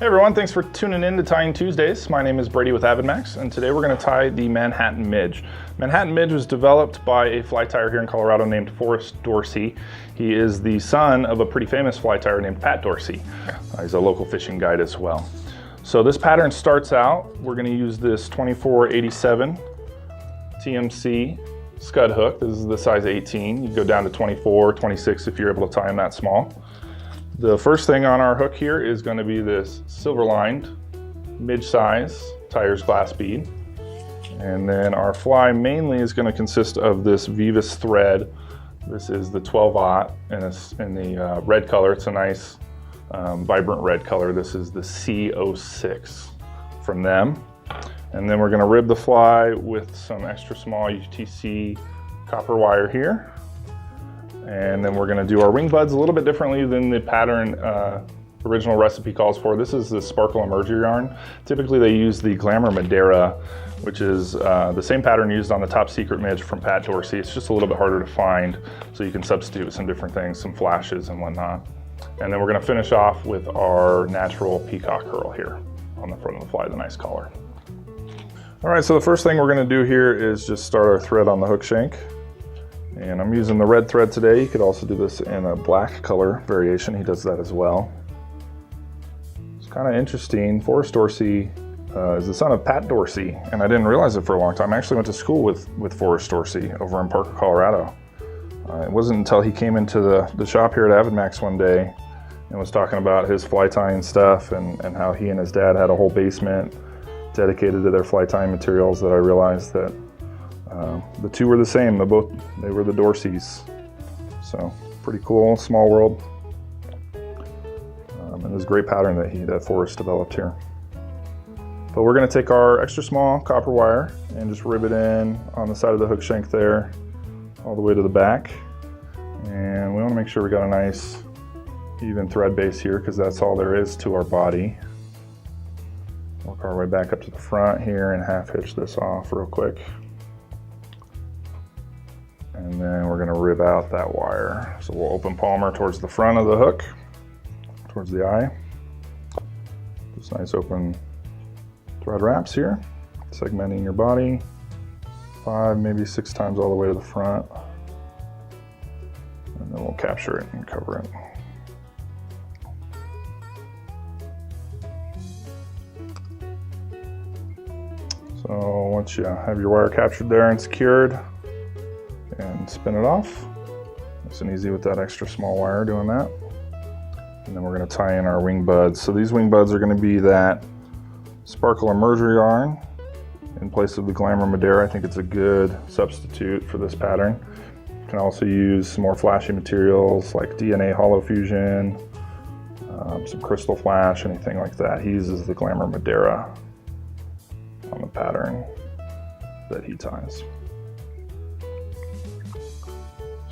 Hey everyone, thanks for tuning in to Tying Tuesdays. My name is Brady with AvidMax, and today we're going to tie the Manhattan Midge. Manhattan Midge was developed by a fly tyer here in Colorado named Forest Dorsey. He is the son of a pretty famous fly tyer named Pat Dorsey. He's a local fishing guide as well. So this pattern starts out, we're going to use this 2487 Tmco scud hook. This is the size 18. You go down to 24, 26 if you're able to tie them that small. The first thing on our hook here is going to be this silver-lined midge-size Tyers glass bead. And then our fly mainly is going to consist of this Vivus thread. This is the 12-aught and it's in the red color. It's a nice vibrant red color. This is the C06 from them. And then we're going to rib the fly with some extra small UTC copper wire here. And then we're going to do our wing buds a little bit differently than the pattern original recipe calls for. This is the Sparkle Emerger yarn. Typically they use the Glamour Madeira, which is the same pattern used on the Top Secret Midge from Pat Dorsey. It's just a little bit harder to find, so you can substitute some different things, some flashes and whatnot. And then we're going to finish off with our natural Peacock Curl here on the front of the fly, the nice collar. All right, so the first thing we're going to do here is just start our thread on the hook shank. And I'm using the red thread today. You could also do this in a black color variation. He does that as well. It's kind of interesting. Forest Dorsey is the son of Pat Dorsey, and I didn't realize it for a long time. I actually went to school with Forest Dorsey over in Parker, Colorado. It wasn't until he came into the shop here at AvidMax one day and was talking about his fly tying stuff and how he and his dad had a whole basement dedicated to their fly tying materials that I realized that the two were the same. They were the Dorseys. So pretty cool, small world. And this great pattern that Forrest developed here. But we're going to take our extra small copper wire and just rib it in on the side of the hook shank there, all the way to the back. And we want to make sure we got a nice even thread base here, because that's all there is to our body. Work our way back up to the front here and half hitch this off real quick. And then we're going to rib out that wire. So we'll open palmer towards the front of the hook, towards the eye. Just nice open thread wraps here, segmenting your body 5, maybe 6 times all the way to the front. And then we'll capture it and cover it. So once you have your wire captured there and secured, and spin it off. Nice and easy with that extra small wire doing that. And then we're going to tie in our wing buds. So these wing buds are going to be that Sparkle Emerger yarn in place of the Glamour Madeira. I think it's a good substitute for this pattern. You can also use some more flashy materials like DNA Hollow Fusion, some Crystal Flash, anything like that. He uses the Glamour Madeira on the pattern that he ties.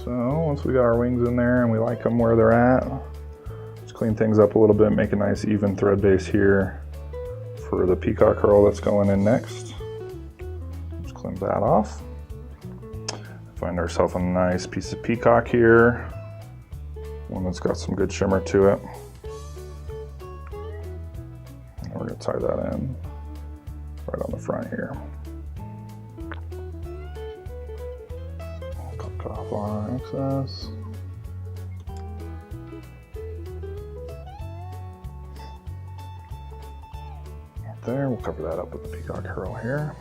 So once we got our wings in there and we like them where they're at, let's clean things up a little bit, make a nice even thread base here for the Peacock Curl that's going in next. Just clean that off. Find ourselves a nice piece of peacock here, one that's got some good shimmer to it. And we're going to tie that in right on the front here. Off our excess. Right there, we'll cover that up with the Peacock Curl here.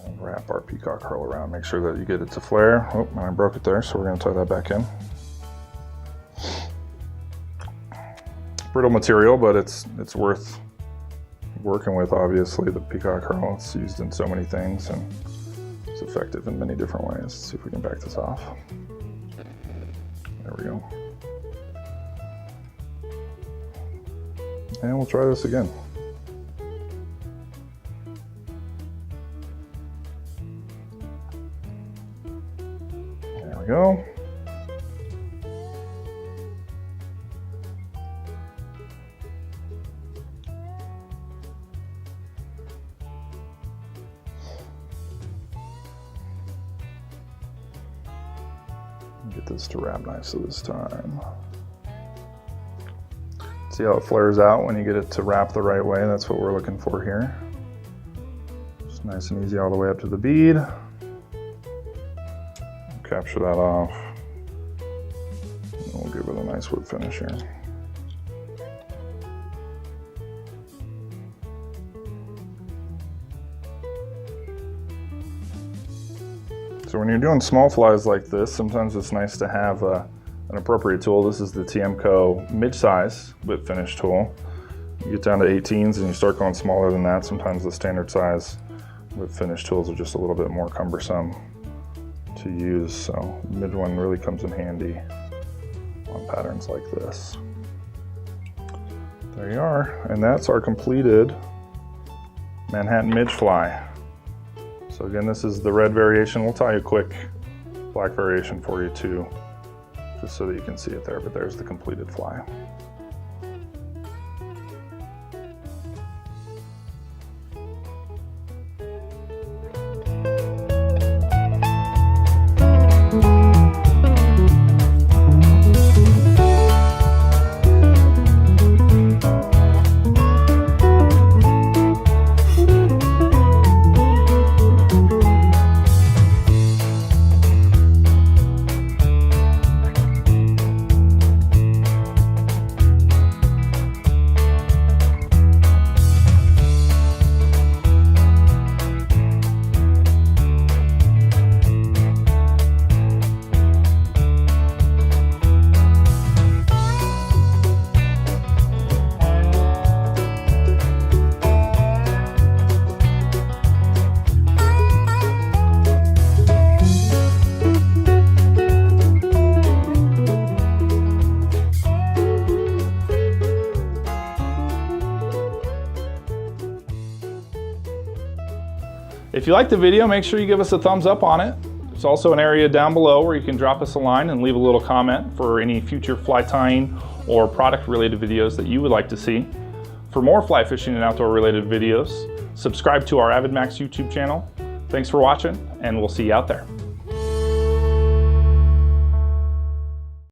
And wrap our Peacock Curl around, make sure that you get it to flare. Oh, and I broke it there, so we're going to tie that back in. Brittle material, but it's worth working with. Obviously, the Peacock Curl, it's used in so many things and it's effective in many different ways. Let's see if we can back this off. There we go. And we'll try this again. There we go. Get this to wrap nicely this time. See how it flares out when you get it to wrap the right way? That's what we're looking for here. Just nice and easy all the way up to the bead. Capture that off. And we'll give it a nice whip finish here. So when you're doing small flies like this, sometimes it's nice to have an appropriate tool. This is the Tmco mid-size whip finish tool. You get down to 18s and you start going smaller than that. Sometimes the standard size whip finish tools are just a little bit more cumbersome to use. So the mid one really comes in handy on patterns like this. There you are. And that's our completed Manhattan Midge fly. So again, this is the red variation. We'll tie a quick black variation for you too, just so that you can see it there, but there's the completed fly. If you like the video, make sure you give us a thumbs up on it. There's also an area down below where you can drop us a line and leave a little comment for any future fly tying or product related videos that you would like to see. For more fly fishing and outdoor related videos, subscribe to our AvidMax YouTube channel. Thanks for watching, and we'll see you out there.